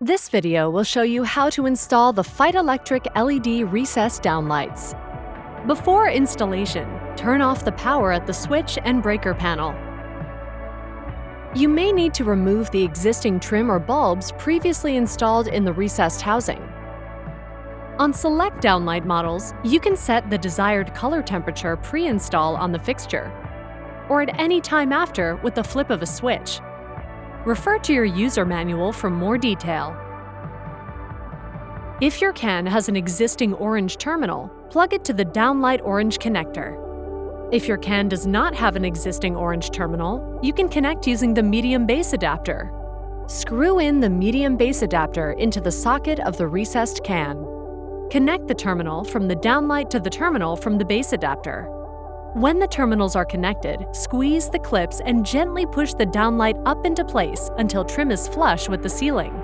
This video will show you how to install the Feit Electric LED recessed downlights. Before installation, turn off the power at the switch and breaker panel. You may need to remove the existing trim or bulbs previously installed in the recessed housing. On select downlight models, you can set the desired color temperature pre-install on the fixture, or at any time after with the flip of a switch. Refer to your user manual for more detail. If your can has an existing orange terminal, plug it to the Downlight orange connector. If your can does not have an existing orange terminal, you can connect using the medium base adapter. Screw in the medium base adapter into the socket of the recessed can. Connect the terminal from the downlight to the terminal from the base adapter. When the terminals are connected, squeeze the clips and gently push the downlight up into place until trim is flush with the ceiling.